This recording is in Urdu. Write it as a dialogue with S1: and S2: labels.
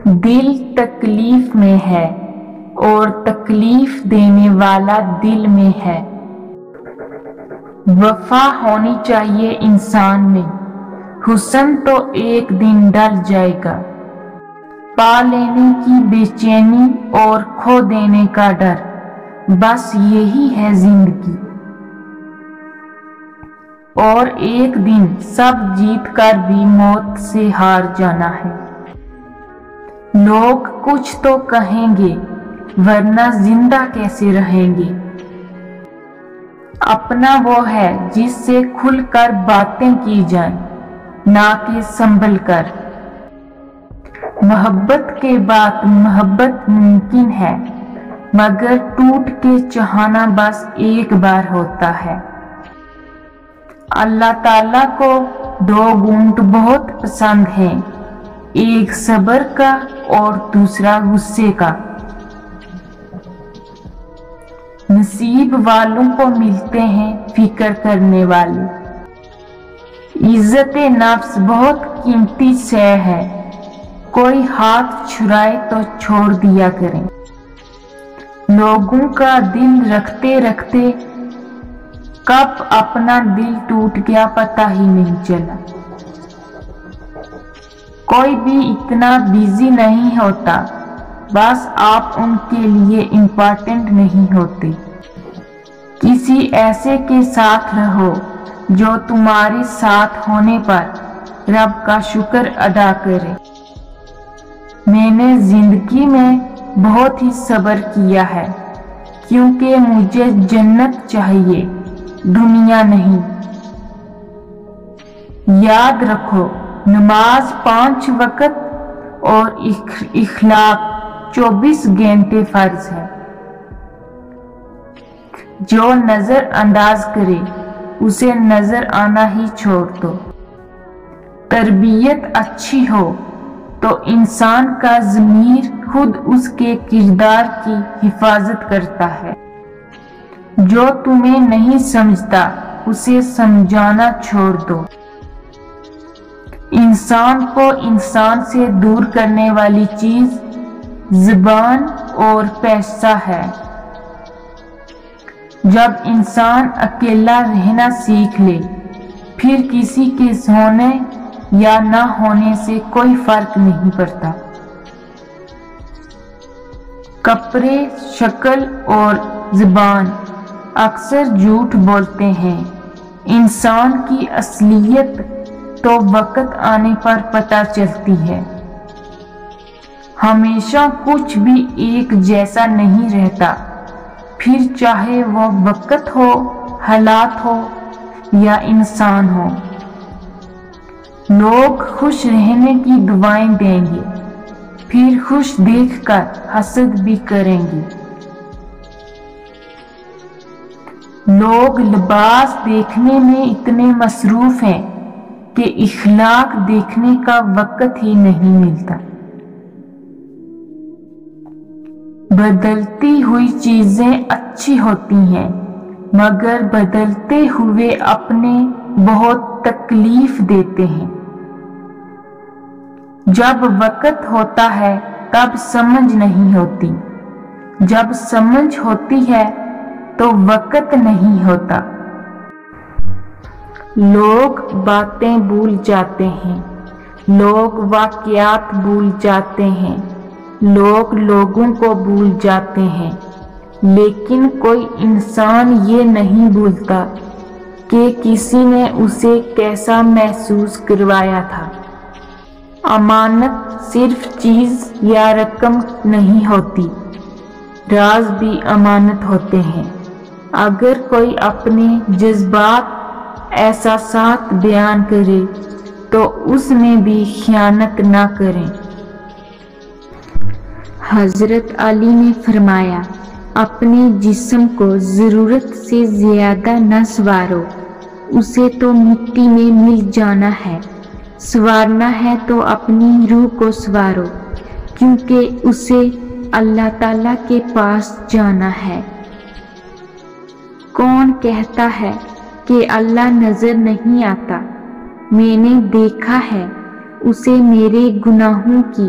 S1: دل تکلیف میں ہے اور تکلیف دینے والا دل میں ہے۔ وفا ہونی چاہیے انسان میں، حسن تو ایک دن ڈل جائے گا۔ پا لینے کی بے چینی اور کھو دینے کا ڈر، بس یہی ہے زندگی۔ اور ایک دن سب جیت کر بھی موت سے ہار جانا ہے۔ لوگ کچھ تو کہیں گے، ورنہ زندہ کیسے رہیں گے؟ اپنا وہ ہے جس سے کھل کر باتیں کی جائیں، نہ کہ سنبھل کر۔ محبت کے بعد محبت ممکن ہے، مگر ٹوٹ کے چاہنا بس ایک بار ہوتا ہے۔ اللہ تعالیٰ کو دو گھونٹ بہت پسند ہیں، ایک صبر کا اور دوسرا غصے کا۔ نصیب والوں کو ملتے ہیں فکر کرنے والے۔ عزت نفس بہت قیمتی شے ہے، کوئی ہاتھ چھرائے تو چھوڑ دیا کریں۔ لوگوں کا دل رکھتے رکھتے کب اپنا دل ٹوٹ گیا پتہ ہی نہیں چلا۔ کوئی بھی اتنا بیزی نہیں ہوتا، بس آپ ان کے لیے امپورٹنٹ نہیں ہوتے۔ کسی ایسے کے ساتھ رہو جو تمہارے ساتھ ہونے پر رب کا شکر ادا کرے۔ میں نے زندگی میں بہت ہی صبر کیا ہے، کیونکہ مجھے جنت چاہیے، دنیا نہیں۔ یاد رکھو، نماز 5 وقت اور اخلاق 24 گھنٹے فرض ہے۔ جو نظر انداز کرے اسے نظر آنا ہی چھوڑ دو۔ تربیت اچھی ہو تو انسان کا ضمیر خود اس کے کردار کی حفاظت کرتا ہے۔ جو تمہیں نہیں سمجھتا اسے سمجھانا چھوڑ دو۔ انسان کو انسان سے دور کرنے والی چیز زبان اور پیسہ ہے۔ جب انسان اکیلا رہنا سیکھ لے، پھر کسی کے ہونے یا نہ ہونے سے کوئی فرق نہیں پڑتا۔ کپڑے، شکل اور زبان اکثر جھوٹ بولتے ہیں، انسان کی اصلیت تو وقت آنے پر پتہ چلتی ہے۔ ہمیشہ کچھ بھی ایک جیسا نہیں رہتا، پھر چاہے وہ وقت ہو، حالات ہو یا انسان ہو۔ لوگ خوش رہنے کی دعائیں دیں گے، پھر خوش دیکھ کر حسد بھی کریں گے۔ لوگ لباس دیکھنے میں اتنے مصروف ہیں کہ اخلاق دیکھنے کا وقت ہی نہیں ملتا۔ بدلتی ہوئی چیزیں اچھی ہوتی ہیں، مگر بدلتے ہوئے اپنے بہت تکلیف دیتے ہیں۔ جب وقت ہوتا ہے تب سمجھ نہیں ہوتی، جب سمجھ ہوتی ہے تو وقت نہیں ہوتا۔ لوگ باتیں بھول جاتے ہیں، لوگ واقعات بھول جاتے ہیں، لوگ لوگوں کو بھول جاتے ہیں، لیکن کوئی انسان یہ نہیں بھولتا کہ کسی نے اسے کیسا محسوس کروایا تھا۔ امانت صرف چیز یا رقم نہیں ہوتی، راز بھی امانت ہوتے ہیں۔ اگر کوئی اپنے جذبات، احساسات بیان کرے تو اس میں بھی خیانت نہ کریں۔ حضرت علی نے فرمایا، اپنے جسم کو ضرورت سے زیادہ نہ سنوارو، اسے تو مٹی میں مل جانا ہے، سنوارنا ہے تو اپنی روح کو سنوارو، کیونکہ اسے اللہ تعالیٰ کے پاس جانا ہے۔ کون کہتا ہے کہ اللہ نظر نہیں آتا؟ میں نے دیکھا ہے اسے میرے گناہوں کی